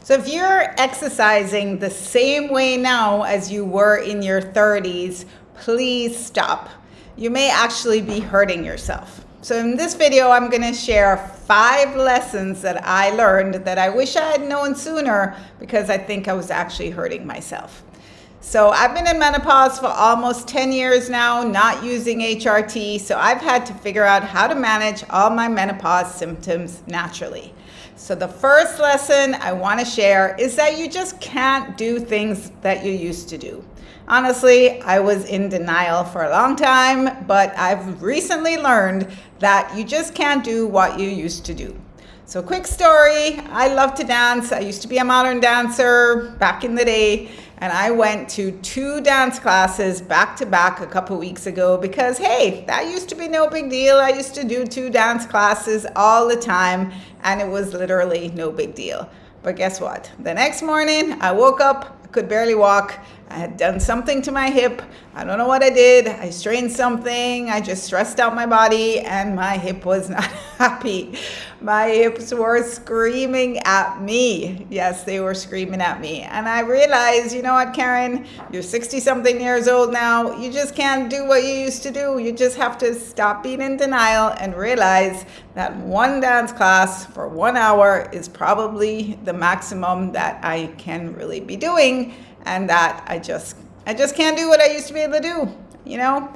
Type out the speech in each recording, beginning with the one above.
So if you're exercising the same way now as you were in your 30s, please stop. You may actually be hurting yourself. So in this video, I'm going to share 5 lessons that I learned that I wish I had known sooner because I think I was actually hurting myself. So I've been in menopause for almost 10 years now, not using HRT. So I've had to figure out how to manage all my menopause symptoms naturally. So the first lesson I want to share is that you just can't do things that you used to do. Honestly, I was in denial for a long time, but I've recently learned that you just can't do what you used to do. So quick story, I love to dance. I used to be a modern dancer back in the day, and I went to 2 dance classes back to back a couple weeks ago because, hey, that used to be no big deal. I used to do 2 dance classes all the time, and it was literally no big deal. But guess what? The next morning, I woke up, I could barely walk. I had done something to my hip. I don't know what I did. I strained something. I just stressed out my body and my hip was not happy. My hips were screaming at me. Yes, they were screaming at me. And I realized, you know what, Karin, you're 60-something years old now. You just can't do what you used to do. You just have to stop being in denial and realize that 1 dance class for 1 hour is probably the maximum that I can really be doing. And that I just can't do what I used to be able to do, you know.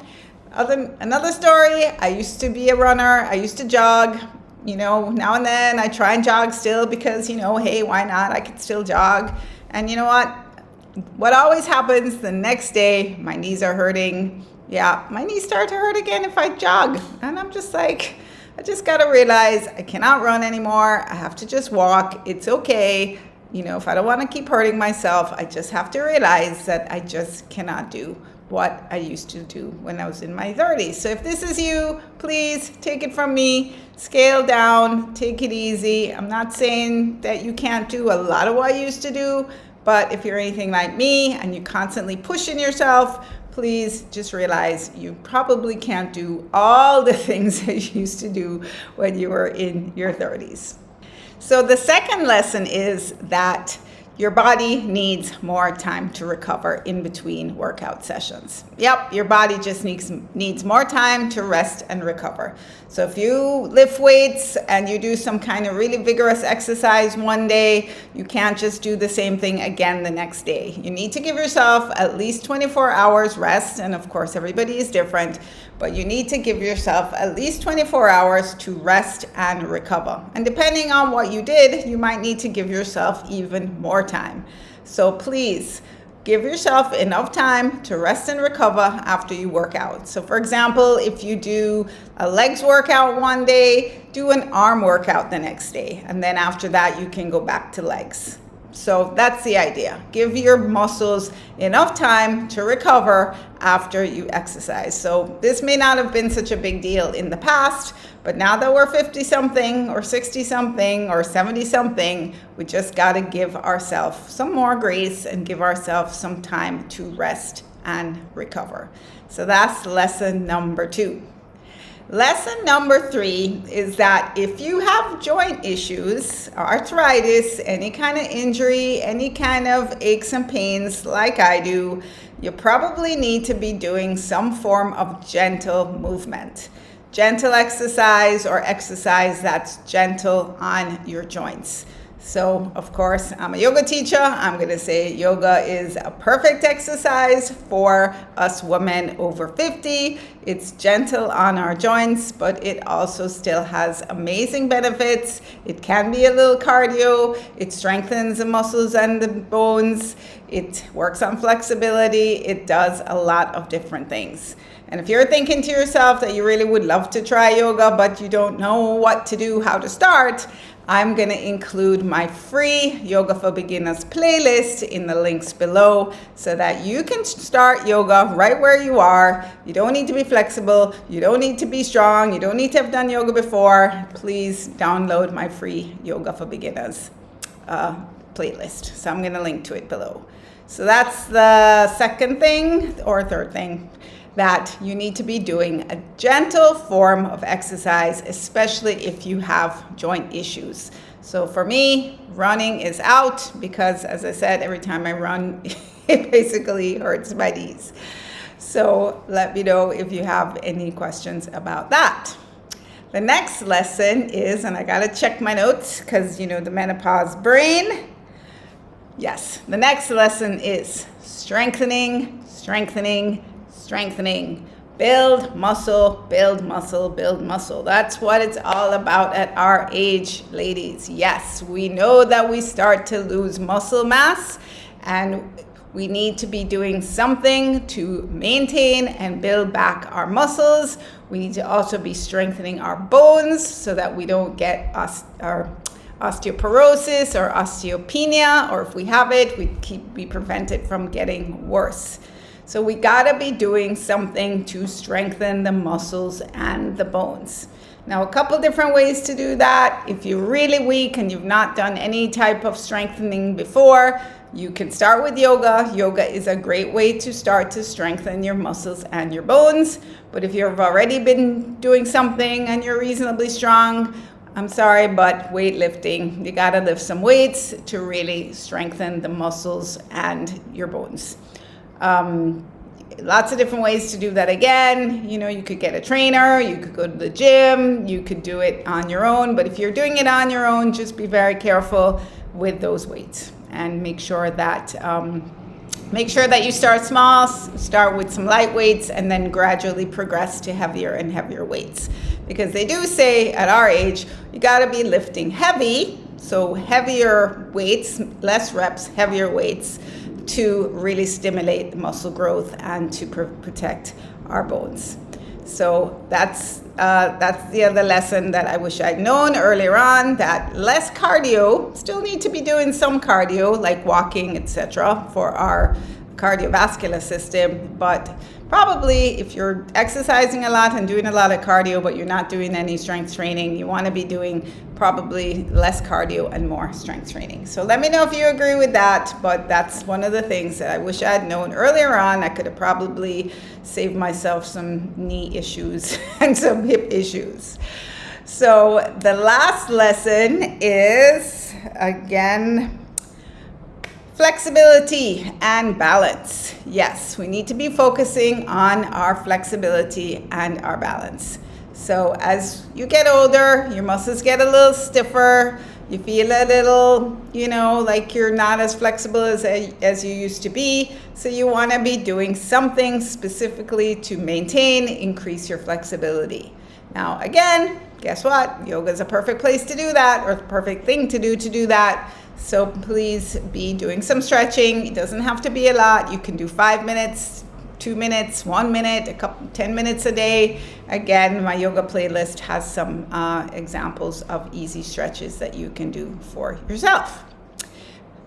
Another story, I used to be a runner. I used to jog, you know, now and then I try and jog still because, you know, hey, why not? I can still jog. And you know what always happens the next day, my knees are hurting. Yeah, my knees start to hurt again if I jog. And I'm just like, I just got to realize I cannot run anymore. I have to just walk. It's okay. You know, if I don't want to keep hurting myself, I just have to realize that I just cannot do what I used to do when I was in my 30s. So if this is you, please take it from me, scale down, take it easy. I'm not saying that you can't do a lot of what you used to do, but if you're anything like me and you're constantly pushing yourself, please just realize you probably can't do all the things that you used to do when you were in your 30s. So the second lesson is that your body needs more time to recover in between workout sessions. Yep, your body just needs more time to rest and recover. So if you lift weights and you do some kind of really vigorous exercise one day, you can't just do the same thing again the next day. You need to give yourself at least 24 hours rest. And of course, everybody is different, but you need to give yourself at least 24 hours to rest and recover. And depending on what you did, you might need to give yourself even more time. So please give yourself enough time to rest and recover after you work out. So for example, if you do a legs workout one day, do an arm workout the next day. And then after that, you can go back to legs. So that's the idea. Give your muscles enough time to recover after you exercise. So this may not have been such a big deal in the past, but now that we're 50-something or 60-something or 70-something, we just got to give ourselves some more grace and give ourselves some time to rest and recover. So that's lesson number 2. Lesson number 3 is that if you have joint issues, arthritis, any kind of injury, any kind of aches and pains like I do, you probably need to be doing some form of gentle movement. Gentle exercise or exercise that's gentle on your joints. So, of course, I'm a yoga teacher. I'm going to say yoga is a perfect exercise for us women over 50. It's gentle on our joints, but it also still has amazing benefits. It can be a little cardio. It strengthens the muscles and the bones. It works on flexibility. It does a lot of different things. And if you're thinking to yourself that you really would love to try yoga, but you don't know what to do, how to start, I'm going to include my free Yoga for Beginners playlist in the links below so that you can start yoga right where you are. You don't need to be flexible. You don't need to be strong. You don't need to have done yoga before. Please download my free Yoga for Beginners playlist. So I'm going to link to it below. So that's the second thing or third thing, that you need to be doing a gentle form of exercise, especially if you have joint issues. So for me, running is out because, as I said, every time I run, it basically hurts my knees. So let me know if you have any questions about that. The next lesson is, and I gotta check my notes because you know the menopause brain. Yes, the next lesson is strengthening, strengthening, strengthening. Build muscle, build muscle, build muscle. That's what it's all about at our age, ladies. Yes, we know that we start to lose muscle mass and we need to be doing something to maintain and build back our muscles. We need to also be strengthening our bones so that we don't get our osteoporosis or osteopenia, or if we have it, we prevent it from getting worse. So we gotta be doing something to strengthen the muscles and the bones. Now, a couple different ways to do that. If you're really weak and you've not done any type of strengthening before, you can start with yoga. Yoga is a great way to start to strengthen your muscles and your bones. But if you've already been doing something and you're reasonably strong, I'm sorry, but weightlifting, you gotta lift some weights to really strengthen the muscles and your bones. Lots of different ways to do that again. You know, you could get a trainer, you could go to the gym, you could do it on your own. But if you're doing it on your own, just be very careful with those weights and make sure that you start small, start with some light weights, and then gradually progress to heavier and heavier weights. Because they do say at our age, you gotta be lifting heavy, so heavier weights, less reps, heavier weights, to really stimulate the muscle growth and to protect our bones. So that's the other lesson that I wish I'd known earlier on, that less cardio, still need to be doing some cardio like walking, etc., for our cardiovascular system, but probably if you're exercising a lot and doing a lot of cardio but you're not doing any strength training, you want to be doing probably less cardio and more strength training. So let me know if you agree with that, but that's one of the things that I wish I had known earlier on. I could have probably saved myself some knee issues and some hip issues. So the last lesson is, again, flexibility and balance. Yes, we need to be focusing on our flexibility and our balance. So as you get older, your muscles get a little stiffer. You feel a little, like you're not as flexible as you used to be. So you want to be doing something specifically to increase your flexibility. Now, again, guess what? Yoga is a perfect place to do that, or the perfect thing to do that. So please be doing some stretching. It doesn't have to be a lot. You can do 5 minutes, 2 minutes, 1 minute, 10 minutes a day. Again, my yoga playlist has some examples of easy stretches that you can do for yourself.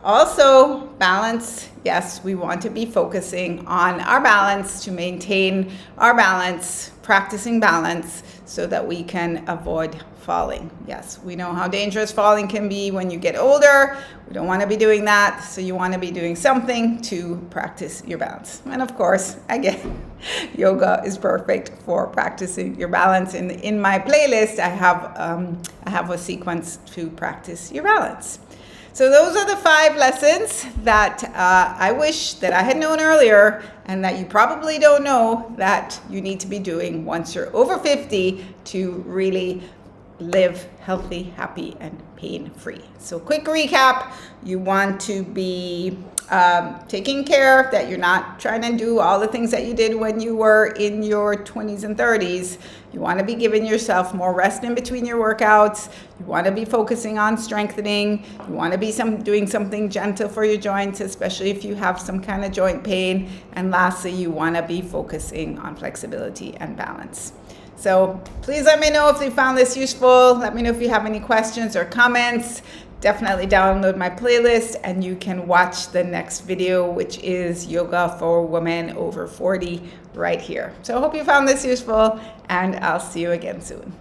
Also, balance. Yes, we want to be focusing on our balance to maintain our balance, practicing balance so that we can avoid falling. Yes, we know how dangerous falling can be when you get older. We don't want to be doing that. So you want to be doing something to practice your balance. And of course, again, yoga is perfect for practicing your balance. In my playlist, I have a sequence to practice your balance. So those are the 5 lessons that I wish that I had known earlier and that you probably don't know that you need to be doing once you're over 50 to really live healthy, happy, and pain-free. So quick recap, you want to be taking care that you're not trying to do all the things that you did when you were in your 20s and 30s. You want to be giving yourself more rest in between your workouts. You want to be focusing on strengthening. You want to be doing something gentle for your joints, especially if you have some kind of joint pain. And lastly, you want to be focusing on flexibility and balance. So please let me know if you found this useful. Let me know if you have any questions or comments. Definitely download my playlist and you can watch the next video, which is yoga for women over 40 right here. So I hope you found this useful and I'll see you again soon.